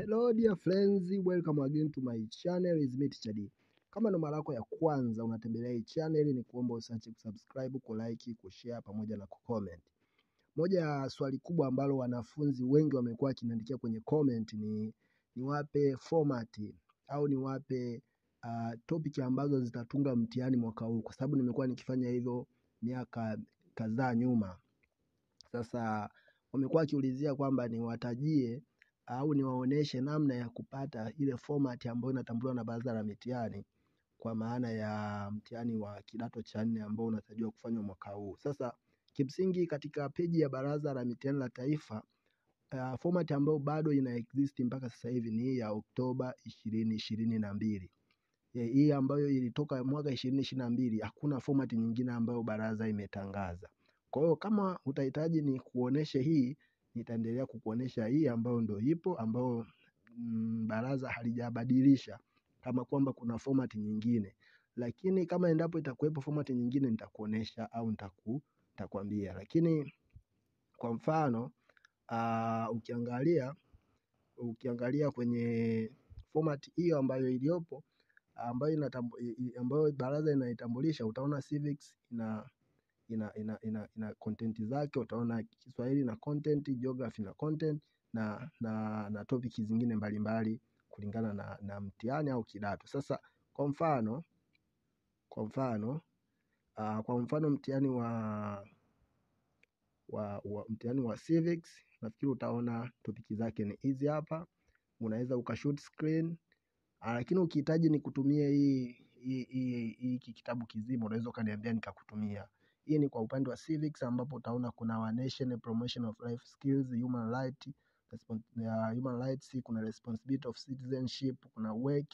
Hello dear friends, welcome again to my channel is me Teacher D. Kama ndo mara yako ya kwanza unatembelea hii channel, ni kuomba usiache kusubscribe, kulike, kushare pamoja na kucomment. Moja ya swali kubwa ambalo wanafunzi wengi wamekuwa wakiniandikia kwenye comment ni niwape format au niwape topic ambazo zitatunga mtihani mwaka huu, kwa sababu nimekuwa nikifanya hivyo miaka kadhaa nyuma. Sasa wamekuwa wakiulizia kwamba niwatajie au niwaoneshe namna ya kupata ile format ambayo inatambuliwa na Baraza la Mitihani, kwa maana ya mtihani wa kidato cha 4 ambao unatarajiwa kufanywa mwaka huu. Sasa kimsingi katika peji ya Baraza la Mitihani la Taifa, format ambayo bado ina exist mpaka sasa hivi ni hii ya Oktoba 2022. Hii ambayo ilitoka mwaka 2022, hakuna format nyingine ambayo baraza imetangaza. Kwa hiyo kama utahitaji ni kuoneshe hii, nitaendelea kukuonesha hii ambayo ndio ipo, ambayo baraza halijabadilisha kama kwamba kuna format nyingine. Lakini kama endapo itakuwepo format nyingine nitakuonesha au nitakwambia. Lakini kwa mfano ukiangalia kwenye format hiyo ambayo iliyopo, ambayo baraza inaitambulisha, utaona civics ina content zake, utaona Kiswahili na content, geography na content na topic zingine mbalimbali kulingana na mtihani au kidato. Sasa kwa mfano mtihani wa civics, nafikiri utaona topic zake ni hizi hapa. Unaweza ukashoot screen, lakini ukihitaji ni kutumia hii kitabu kizima, unaweza ukaniambia nikakutumia. Hii ni kwa upande wa civics, ambapo utaona kuna our nation, promotion of life skills, human rights, kuna responsibility of citizenship, kuna work,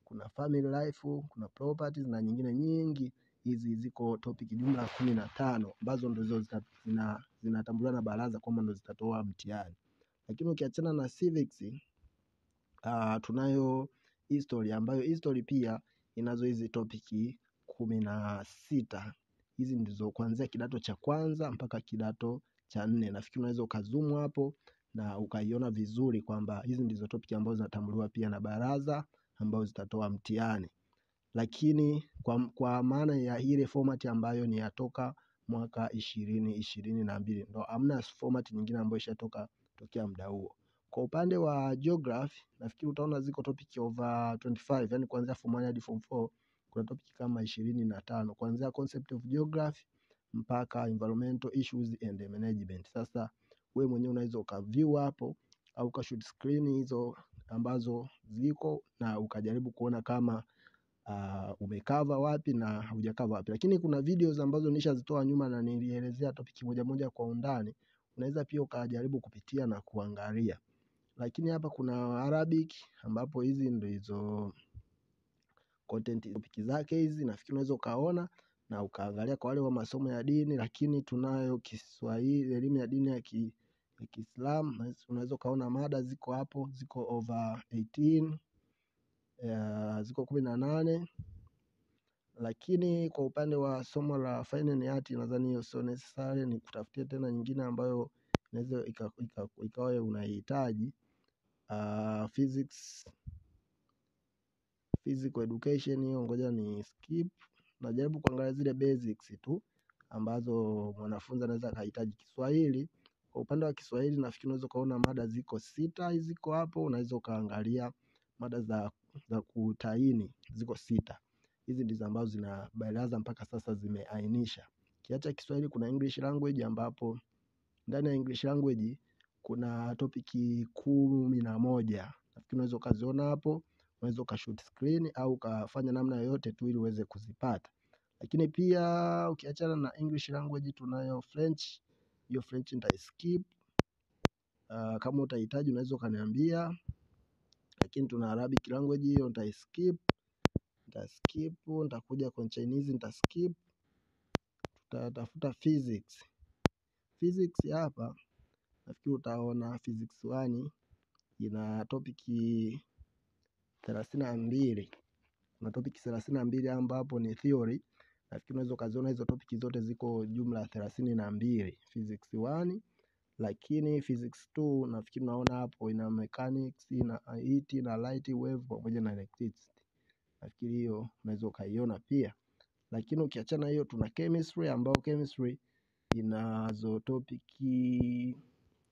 kuna family life, kuna properties na nyingine nyingi. Hizi ziko topic jumla 15 ambazo ndizo zinatambuliwa na baraza kwamba ndo zitatoa mtihani. Lakini ukiachana na civics, tunayo history, ambayo history pia inazo hizi topic 16. Hizi ndizo kuanzia kidato cha kwanza mpaka kidato cha 4. Nafikiri unaweza ukazoom hapo na ukaiona vizuri kwamba hizi ndizo topic ambazo zinatambuliwa pia na baraza ambazo zitatoa mtihani. Lakini kwa maana ya ile format ambayo ni yatoka mwaka 2022, ndo hamna format nyingine ambayo ishatoka tokea muda huo. Kwa upande wa geography, nafikiri utaona ziko topic over 25, yani kuanzia form 1 hadi form 4 kuna topic kama 25, kuanzia concept of geography mpaka environmental issues and management. Sasa wewe mwenyewe unaweza ukaview hapo au ukashoot screen hizo ambazo ziko na ukajaribu kuona kama umekava wapi na hujakava wapi. Lakini kuna videos ambazo nishazitoa nyuma na nilielezea topic moja moja kwa undani, unaweza pia ukajaribu kupitia na kuangalia. Lakini hapa kuna Arabic, ambapo hizi ndizo content topic zake hizi, nafikiri unaweza ukaona na ukaangalia kwa wale wa masomo ya dini. Lakini tunayo Kiswahili, elimu ya dini ya Kiislamu, unaweza ukaona mada ziko hapo, ziko over 18, ziko 18. Lakini kwa upande wa somo la fine and art, nadhani hiyo sio necessary, ni kutafutia tena nyingine ambayo inaweza ikawa unahitaji. Physical education, hiyo ngoja ni skip. Najaribu kuangalia zile basics tu ambazo mwanafunzi anaweza kuhitaji. Kiswahili, kwa upande wa Kiswahili nafikiri unaweza kuona mada ziko 6 ziko hapo, unaweza kaangalia mada za kutaini ziko 6. Hizi ndizo ambazo zina baraza mpaka sasa zimeainisha. Kiacha Kiswahili kuna English language, ambapo ndani ya English language kuna topic 11. Nafikiri unaweza ukaziona hapo, unaweza ukashoot screen au ukafanya namna yoyote tu ili uweze kuzipata. Lakini pia ukiachana na English language tunayo French. Hiyo French nitaskip. Kama utahitaji unaweza ukaniambia. Lakini tuna Arabic language, hiyo nitaskip. Nitakuja kwa Chinese, nitaskip. Tutatafuta physics. Physics hapa nafikiri utaona physics 1 ina topic 32. Kuna topic 32 ambapo ni theory. Nafikiri unaweza ukaziona hizo topic zote ziko jumla 32 physics 1. lakini physics 2 nafikiri unaona hapo ina mechanics, ina heat, na light wave pamoja na electricity. Nafikiri hiyo unaweza ukaiona pia. Lakini ukiachana hiyo, tuna chemistry, ambao chemistry inazo topiki,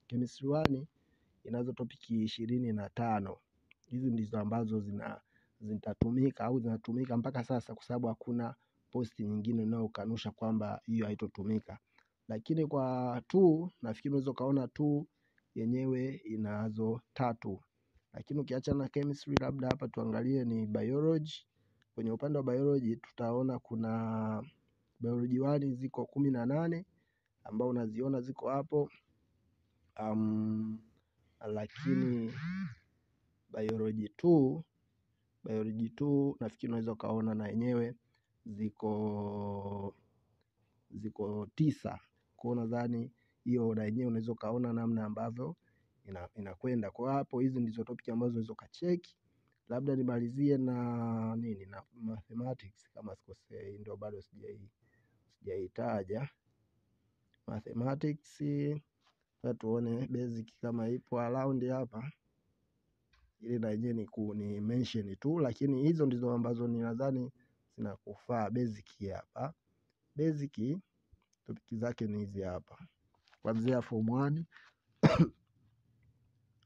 chemistry 1 inazo topiki 25. Hizi ndizo ambazo zitatumika au zinatumika mpaka sasa, kwa sababu hakuna posti nyingine inayokanusha kwamba hiyo haitotumika. Lakini kwa 2 nafikiri unaweza kaona 2 yenyewe inazo 3. Lakini ukiachana chemistry, labda hapa tuangalie ni biology. Kwenye upande wa biology tutaona kuna biology 1 ziko 18 ambao unaziona ziko hapo. Lakini biology 2 nafikiri unaweza kaona na yenyewe ziko 9. Kwa nadhani hiyo na yenyewe unaweza kaona namna ambavyo inakwenda. Kwa hapo hizi ndizo topic ambazo unaweza kacheki. Labda nimalizie na nini, na mathematics kama sikosei, ndio bado sijaitaja mathematics. Tuone basic kama ipo around hapa, ili na yenyewe ni mention tu, lakini hizo ndizo ambazo ninadhani zinakufaa basic hapa. Basic topic zake ni hizi hapa, kuanzia form 1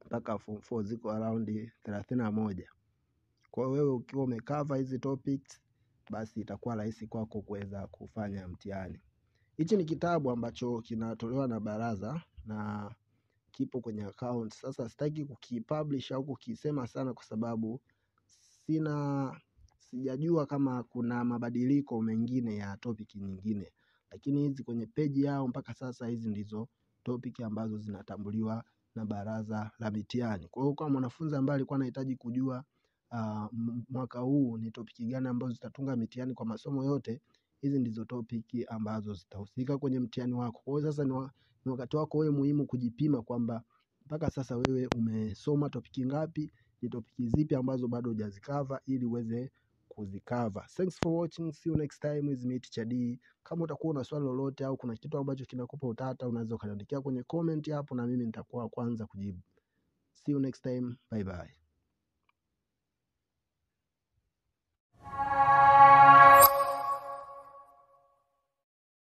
mpaka form 4 ziko around 31. Kwa wewe ukiwa umecover hizi topics, basi itakuwa rahisi kwako kuweza kufanya mtihani. Hichi ni kitabu ambacho kinatolewa na baraza na kipo kwenye account. Sasa sitaki kukipublish au kukisema sana, kwa sababu sijajua kama kuna mabadiliko mengine ya topic nyingine, lakini hizi kwenye page yao mpaka sasa hizi ndizo topic ambazo zinatambuliwa na baraza la mitihani. Kwa hiyo kama mwanafunzi ambaye alikuwa anahitaji kujua mwaka huu ni topic gani ambazo zitatunga mitihani kwa masomo yote, hizi ndizo topic ambazo zitahusika kwenye mtihani wako. Kwa hiyo sasa ni wakati wako wewe muhimu kujipima kwamba mpaka sasa wewe umesoma topic ngapi, ni topic zipi ambazo bado hujazikava, ili uweze kuzikava. Thanks for watching, see you next time with me Teacher D. Kama utakuwa na swali lolote au kuna kitu ambacho kinakupa utata, unaweza ukaniandikia kwenye comment hapo na mimi nitakuwa kwanza kujibu. See you next time, bye bye.